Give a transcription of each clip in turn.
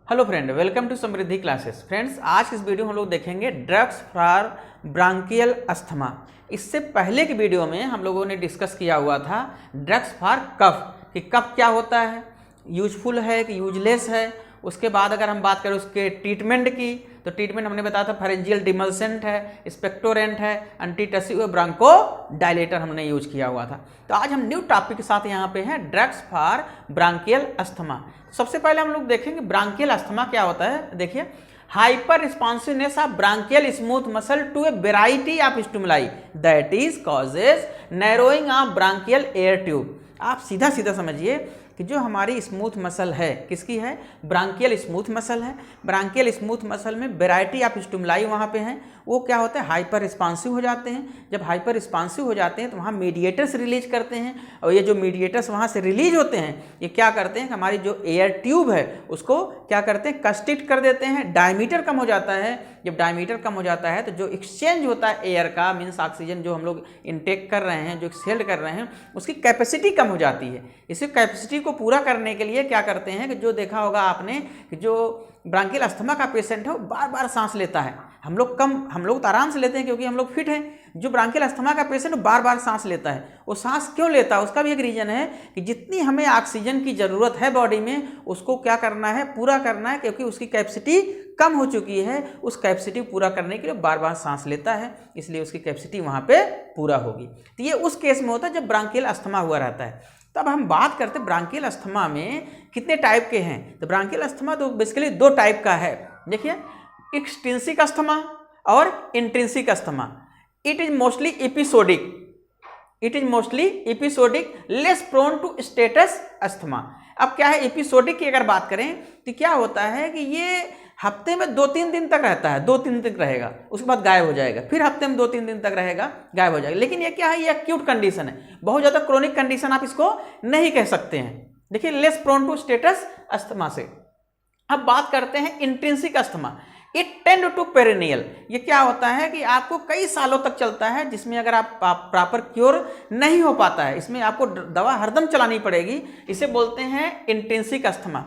Hello friend, welcome to Samriddhi classes. Friends, आज इस video में हम लोग देखेंगे ड्रग्स फॉर ब्रांकियल अस्थमा। इससे पहले की वीडियो में हम लोगों ने डिस्कस किया हुआ था ड्रग्स फॉर कफ, कि कफ क्या होता है, यूजफुल है कि यूजलेस है। उसके बाद अगर हम बात करें उसके ट्रीटमेंट की, तो ट्रीटमेंट हमने बताया था फेरेंजियल डिमल्सेंट है, स्पेक्टोरेंट है, एंटीटसिव ब्रांको डायलेटर हमने यूज किया हुआ था। तो आज हम न्यू टॉपिक के साथ यहाँ पे हैं ड्रग्स फॉर ब्रांकियल अस्थमा। सबसे पहले हम लोग देखेंगे ब्रांकियल अस्थमा क्या होता है। देखिए, hyper responsiveness of bronchial smooth muscle to a variety of stimuli that is causes narrowing of bronchial air tube. आप सीधा सीधा समझिए कि जो हमारी स्मूथ मसल है, किसकी है, ब्रांकियल स्मूथ मसल है। ब्रांकियल स्मूथ मसल में वेराइटी ऑफ स्टिमुलाई वहाँ पे हैं, वो क्या होता है, हाइपर रिस्पॉन्सिव हो जाते हैं। जब हाइपर रिस्पॉन्सिव हो जाते हैं तो वहाँ मीडिएटर्स रिलीज करते हैं, और ये जो मीडिएटर्स वहाँ से रिलीज होते हैं ये क्या करते हैं कि हमारी जो एयर ट्यूब है उसको क्या करते हैं, कंस्ट्रिक्ट कर देते हैं। डायमीटर कम हो जाता है। जब डायमीटर कम हो जाता है तो जो एक्सचेंज होता है एयर का, मीन्स ऑक्सीजन जो हम लोग इनटेक कर रहे हैं, जो एक्सहेल कर रहे हैं, उसकी कैपेसिटी कम हो जाती है। इसी कैपेसिटी को पूरा करने के लिए क्या करते हैं कि जो देखा होगा आपने कि जो ब्रांकियल अस्थमा का पेशेंट है वो बार बार सांस लेता है। हम लोग तो आराम से लेते हैं क्योंकि हम लोग फिट हैं। जो ब्रांकियल अस्थमा का पेशेंट बार बार सांस लेता है, वो सांस क्यों लेता है, उसका भी एक रीजन है कि जितनी हमें ऑक्सीजन की ज़रूरत है बॉडी में, उसको क्या करना है, पूरा करना है, क्योंकि उसकी कैपेसिटी कम हो चुकी है। उस कैपेसिटी पूरा करने के लिए बार बार सांस लेता है, इसलिए उसकी कैपेसिटी वहाँ पे पूरा होगी। तो ये उस केस में होता है जब ब्रांकियल अस्थमा हुआ रहता है। तो अब हम बात करते हैं ब्रांकियल अस्थमा में कितने टाइप के हैं। तो ब्रांकियल अस्थमा तो बेसिकली दो टाइप का है। देखिए, एक्सट्रिंसिक अस्थमा और intrinsic asthma. It is mostly episodic, less prone to status asthma. अब क्या है, एपिसोडिक की अगर बात करें तो क्या होता है कि ये हफ्ते में 2-3 दिन तक रहता है, 2-3 दिन तक रहेगा, उसके बाद गायब हो जाएगा, फिर हफ्ते में 2-3 दिन तक रहेगा, गायब हो जाएगा। लेकिन ये क्या है, ये एक्यूट कंडीशन है, बहुत ज़्यादा क्रोनिक कंडीशन आप इसको नहीं कह सकते हैं। देखिए, less prone to status asthma से। अब बात करते हैं intrinsic asthma. It tend to perennial. ये क्या होता है कि आपको कई सालों तक चलता है, जिसमें अगर आप प्रॉपर क्योर नहीं हो पाता है, इसमें आपको दवा हरदम चलानी पड़ेगी। इसे बोलते हैं intrinsic asthma.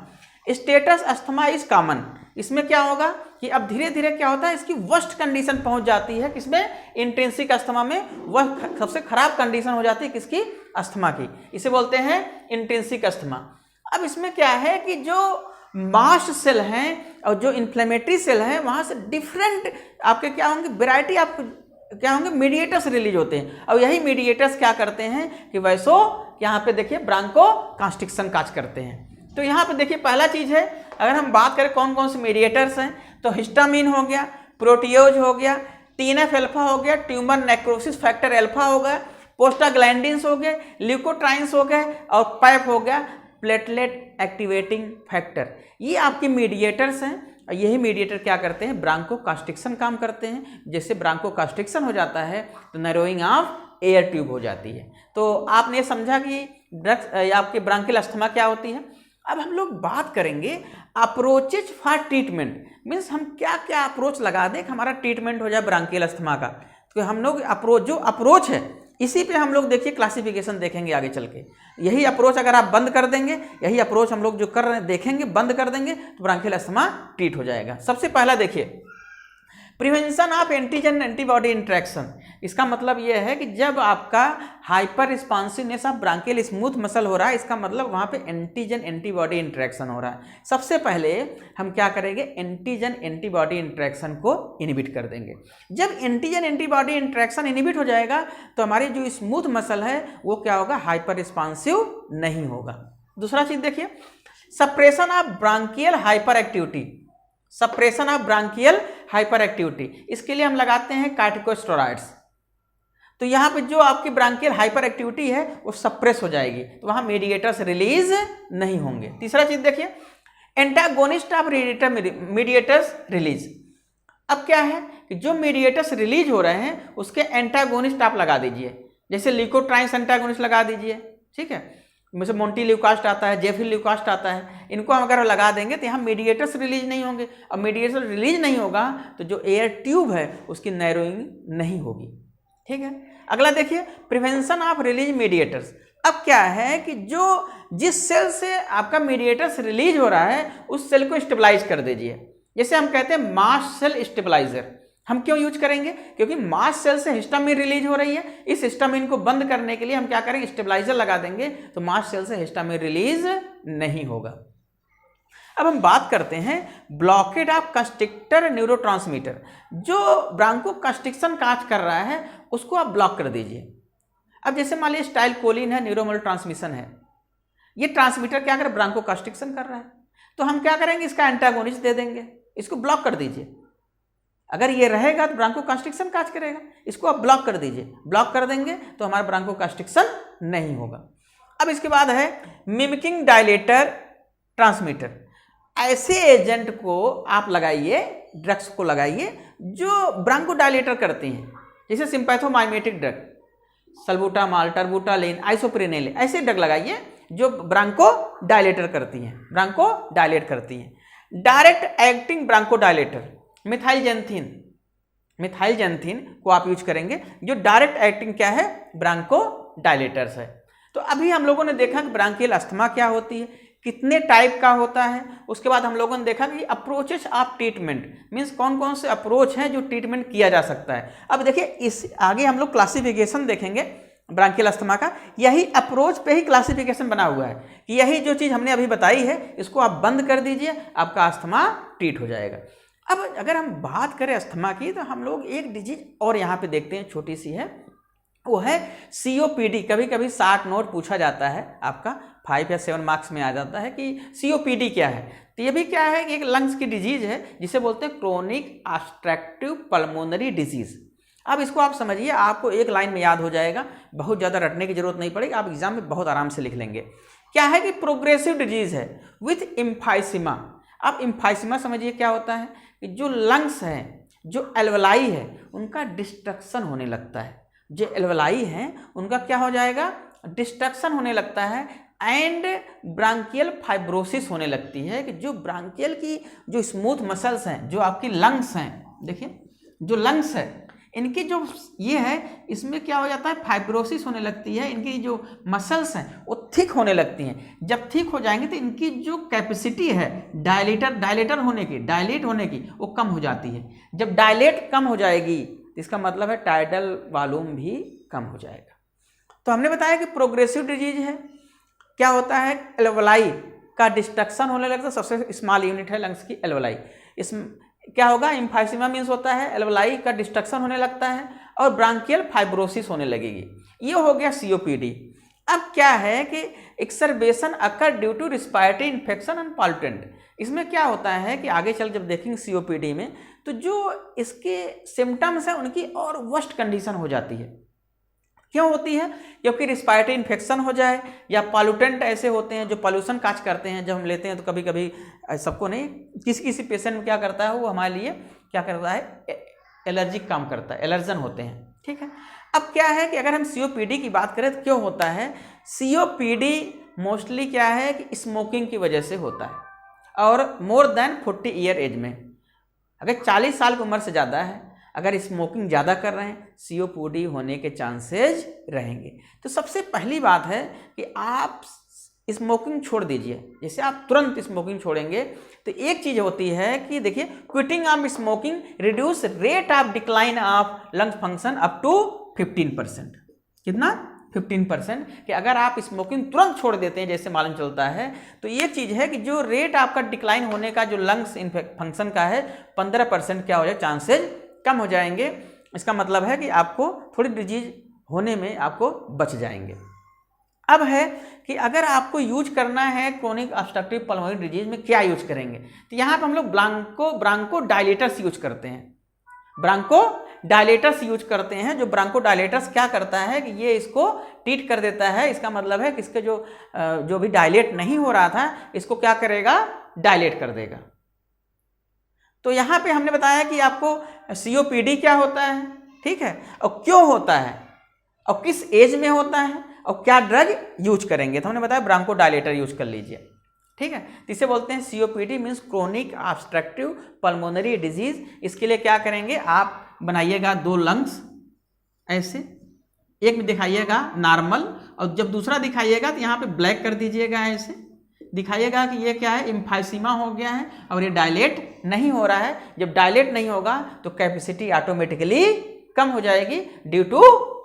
Status asthma is common. इसमें क्या होगा कि अब धीरे धीरे क्या होता है, इसकी वर्स्ट कंडीशन पहुंच जाती है। किसमें, इंट्रिंसिक अस्थमा में वह सबसे खराब कंडीशन हो जाती है, किसकी, अस्थमा की। इसे बोलते हैं इंट्रिंसिक अस्थमा। अब इसमें क्या है कि जो मास्ट सेल हैं और जो इन्फ्लेमेटरी सेल हैं, वहाँ से डिफरेंट आपके क्या होंगे, वेराइटी आपको क्या होंगे, मीडिएटर्स रिलीज होते हैं। और यही मीडिएटर्स क्या करते हैं कि वैसो यहाँ पे देखिए ब्रांको कॉन्स्ट्रिक्शन काज करते हैं। तो यहाँ पे देखिए, पहला चीज़ है, अगर हम बात करें कौन कौन से मीडिएटर्स हैं, तो हिस्टामिन हो गया, प्रोटियोज हो गया, TNF अल्फा हो गया, ट्यूमर नेक्रोसिस फैक्टर अल्फा हो गया, प्रोस्टाग्लैंडिन्स हो गए, ल्यूकोट्राइन्स हो गए, और पैप हो गया, प्लेटलेट एक्टिवेटिंग फैक्टर। ये आपके मीडिएटर्स हैं। और यही मीडिएटर क्या करते हैं, ब्रांको कॉन्स्ट्रिक्शन काम करते हैं। जैसे ब्रांको कॉन्स्ट्रिक्शन हो जाता है तो नैरोइंग ऑफ एयर ट्यूब हो जाती है। तो आपने समझा कि ड्रग्स आपके ब्रांकियल अस्थमा क्या होती है। अब हम लोग बात करेंगे अप्रोचेज फॉर ट्रीटमेंट, मीन्स हम क्या क्या अप्रोच लगा दें कि हमारा ट्रीटमेंट हो जाए ब्रांकियल अस्थमा का। तो हम लोग अप्रोच है, इसी पे हम लोग देखिए क्लासिफिकेशन देखेंगे आगे चल के। यही अप्रोच अगर आप बंद कर देंगे, यही अप्रोच हम लोग जो कर रहे हैं देखेंगे, बंद कर देंगे तो ब्रांकियल अस्थमा ट्रीट हो जाएगा। सबसे पहला देखिए, prevention of antigen antibody interaction. इसका मतलब यह है कि जब आपका hyper responsiveness of bronchial smooth muscle हो रहा है, इसका मतलब वहाँ पे एंटीजन एंटीबॉडी इंट्रैक्शन हो रहा है। सबसे पहले हम क्या करेंगे, एंटीजन एंटीबॉडी इंट्रैक्शन को इनहिबिट कर देंगे। जब एंटीजन एंटीबॉडी इंट्रैक्शन इनहिबिट हो जाएगा तो हमारी जो स्मूथ मसल है वो क्या होगा, हाइपर रिस्पॉन्सिव नहीं होगा। दूसरा चीज देखिए, suppression of branchial hyper activity. Suppression of branchial hyper activity, इसके लिए हम लगाते हैं कार्टिकोस्टेरॉइड्स। तो यहाँ पे जो आपकी ब्रांकियल हाइपर एक्टिविटी है वो सप्रेस हो जाएगी, तो वहाँ मीडिएटर्स रिलीज नहीं होंगे। तीसरा चीज देखिए, एंटागोनिस्ट ऑफ मीडिएटर्स रिलीज। अब क्या है कि जो मीडिएटर्स रिलीज हो रहे हैं उसके एंटागोनिस्ट आप लगा दीजिए। जैसे ल्यूकोट्राइन्स एंटागोनिस्ट लगा दीजिए, ठीक है, जैसे मोंटील्यूकास्ट आता है, जेफिल्यूकास्ट आता है, इनको हम अगर लगा देंगे तो यहाँ मीडिएटर्स रिलीज नहीं होंगे। और मीडिएटर्स रिलीज नहीं होगा तो जो एयर ट्यूब है उसकी नैरोइंग नहीं होगी, ठीक है। अगला देखिए, प्रिवेंशन ऑफ रिलीज मीडिएटर्स। अब क्या है कि जिस सेल से आपका मीडिएटर्स रिलीज हो रहा है उस सेल को स्टेबलाइज कर दीजिए। जैसे हम कहते हैं मास्ट सेल स्टेबलाइजर, हम क्यों यूज करेंगे? क्योंकि मास्ट सेल से हिस्टामिन रिलीज हो रही है, इस हिस्टामिन को बंद करने के लिए हम क्या करेंगे, स्टेबलाइजर लगा देंगे, तो मास्ट सेल से हिस्टामिन रिलीज नहीं होगा। अब हम बात करते हैं ब्लॉकेड ऑफ कंस्ट्रिक्टर न्यूरोट्रांसमीटर। जो ब्रांको कंस्ट्रिक्शन काज कर रहा है उसको आप ब्लॉक कर दीजिए। अब जैसे मान लीजिए स्टाइलकोलिन है, न्यूरोमोल ट्रांसमिशन है, ये ट्रांसमीटर क्या कर ब्रांको कंस्ट्रिक्शन कर रहा है, तो हम क्या करेंगे, इसका एंटागोनिस्ट दे देंगे, इसको ब्लॉक कर दीजिए। अगर ये रहेगा तो ब्रांको कंस्ट्रिक्शन काज करेगा, इसको आप ब्लॉक कर दीजिए, ब्लॉक कर देंगे तो हमारा ब्रांको कंस्ट्रिक्शन नहीं होगा। अब इसके बाद है मिमिकिंग डायलेटर ट्रांसमीटर। ऐसे एजेंट को आप लगाइए, ड्रग्स को लगाइए जो ब्रांको डायलेटर करते हैं, जैसे सिंपैथोमाइमेटिक ड्रग, सल्बुटामॉल, टर्बुटालिन, आइसोप्रेनिल, ऐसे ड्रग लगाइए जो ब्रांको डायलेटर करती हैं, ब्रांको डायलेट करती हैं। डायरेक्ट एक्टिंग ब्रांको डायलेटर मिथाइलजेंथिन को आप यूज करेंगे, जो डायरेक्ट एक्टिंग क्या है, ब्रांको डायलेटर्स है। तो अभी हम लोगों ने देखा कि ब्रांकियल अस्थमा क्या होती है, कितने टाइप का होता है। उसके बाद हम लोगों ने देखा कि अप्रोचेस ऑफ ट्रीटमेंट मीन्स कौन कौन से अप्रोच हैं जो ट्रीटमेंट किया जा सकता है। अब देखिए इस आगे हम लोग क्लासिफिकेशन देखेंगे ब्रांकियल अस्थमा का, यही अप्रोच पे ही क्लासिफिकेशन बना हुआ है कि यही जो चीज़ हमने अभी बताई है इसको आप बंद कर दीजिए, आपका अस्थमा ट्रीट हो जाएगा। अब अगर हम बात करें अस्थमा की तो हम लोग एक डिजीज और यहाँ पे देखते हैं, छोटी सी है, वो है COPD। कभी कभी 60 नोट पूछा जाता है, आपका 5 या 7 मार्क्स में आ जाता है कि COPD क्या है। तो ये भी क्या है कि एक लंग्स की डिजीज है जिसे बोलते हैं क्रोनिक ऑब्स्ट्रक्टिव पल्मोनरी डिजीज। अब इसको आप समझिए, आपको एक लाइन में याद हो जाएगा, बहुत ज़्यादा रटने की जरूरत नहीं पड़ेगी, आप एग्जाम में बहुत आराम से लिख लेंगे। क्या है कि प्रोग्रेसिव डिजीज है विथ इम्फाइसिमा। अब इम्फाइसिमा समझिए क्या होता है कि जो लंग्स हैं, जो एल्वलाई है, उनका डिस्ट्रक्शन होने लगता है। जो एल्वलाई हैं उनका क्या हो जाएगा, डिस्ट्रक्शन होने लगता है, एंड ब्रांकियल फाइब्रोसिस होने लगती है कि जो ब्रांकियल की जो स्मूथ मसल्स हैं, जो आपकी लंग्स हैं, देखिए जो लंग्स है इनकी जो ये है, इसमें क्या हो जाता है, फाइब्रोसिस होने लगती है, इनकी जो मसल्स हैं वो थिक होने लगती हैं। जब थिक हो जाएंगे तो इनकी जो कैपेसिटी है डायलेट होने की वो कम हो जाती है। जब डायलेट कम हो जाएगी तो इसका मतलब है टाइडल वॉल्यूम भी कम हो जाएगा। तो हमने बताया कि प्रोग्रेसिव डिजीज है, क्या होता है, एल्वलाई का डिस्ट्रक्शन होने लगता है, सबसे स्मॉल यूनिट है लंग्स की एल्वलाई। इस क्या होगा, इम्फाइसिमा मीन्स होता है एल्वलाई का डिस्ट्रक्शन होने लगता है और ब्रांकियल फाइब्रोसिस होने लगेगी। ये हो गया COPD। अब क्या है कि exacerbation occur due to respiratory infection and pollutant. इसमें क्या होता है कि आगे चल जब देखेंगे COPD में तो जो इसके सिम्टम्स हैं उनकी और वर्स्ट कंडीशन हो जाती है। क्यों होती है, क्योंकि रिस्पायरेटरी इन्फेक्शन हो जाए या पॉल्यूटेंट ऐसे होते हैं जो पॉल्यूशन काज करते हैं, जब हम लेते हैं तो कभी कभी, सबको नहीं, किसी पेशेंट में क्या करता है, वो हमारे लिए क्या करता है, एलर्जिक काम करता है, एलर्जन होते हैं, ठीक है। अब क्या है कि अगर हम COPD की बात करें तो क्यों होता है, COPD मोस्टली क्या है कि स्मोकिंग की वजह से होता है, और मोर देन 40 ईयर एज में, अगर 40 साल की उम्र से ज़्यादा है, अगर स्मोकिंग ज़्यादा कर रहे हैं, COPD होने के चांसेज रहेंगे। तो सबसे पहली बात है कि आप स्मोकिंग छोड़ दीजिए। जैसे आप तुरंत स्मोकिंग छोड़ेंगे तो एक चीज़ होती है कि देखिए, quitting of smoking reduce rate of decline of lung function up to 15%। कितना, 15%। कि अगर आप स्मोकिंग तुरंत छोड़ देते हैं, जैसे मालूम चलता है, तो ये चीज़ है कि जो रेट आपका डिक्लाइन होने का जो लंग्स फंक्शन का है 15% क्या हो जाए, चांसेज कम हो जाएंगे। इसका मतलब है कि आपको थोड़ी डिजीज होने में आपको बच जाएंगे। अब है कि अगर आपको यूज करना है क्रोनिक ऑब्स्ट्रक्टिव पल्मोनरी डिजीज में, क्या यूज करेंगे, तो यहाँ पर हम लोग ब्रांको डायलेटर्स यूज करते हैं। ब्रांको डायलेटर्स यूज करते हैं। जो ब्रांको डायलेटर्स क्या करता है कि ये इसको ट्रीट कर देता है। इसका मतलब है कि इसके जो भी डायलेट नहीं हो रहा था, इसको क्या करेगा, डायलेट कर देगा। तो यहाँ पे हमने बताया कि आपको COPD क्या होता है, ठीक है, और क्यों होता है, और किस एज में होता है, और क्या ड्रग यूज करेंगे। तो हमने बताया ब्रांको डायलेटर यूज कर लीजिए, ठीक है। तो इसे बोलते हैं COPD means chronic obstructive pulmonary disease. इसके लिए क्या करेंगे, आप बनाइएगा 2 लंग्स ऐसे, एक में दिखाइएगा नॉर्मल और जब दूसरा दिखाइएगा तो यहाँ पे ब्लैक कर दीजिएगा, ऐसे दिखाइएगा कि ये क्या है, एम्फाइसीमा हो गया है और ये डायलेट नहीं हो रहा है। जब डायलेट नहीं होगा तो कैपेसिटी ऑटोमेटिकली कम हो जाएगी ड्यू टू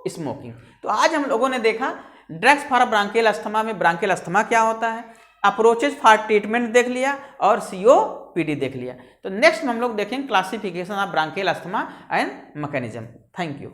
स्मोकिंग। तो आज हम लोगों ने देखा ड्रग्स फॉर ब्रांकियल अस्थमा में ब्रांकियल अस्थमा क्या होता है, अप्रोचेज फॉर ट्रीटमेंट देख लिया और COPD देख लिया। तो नेक्स्ट में हम लोग देखेंगे classification of branchial asthma and mechanism. Thank you.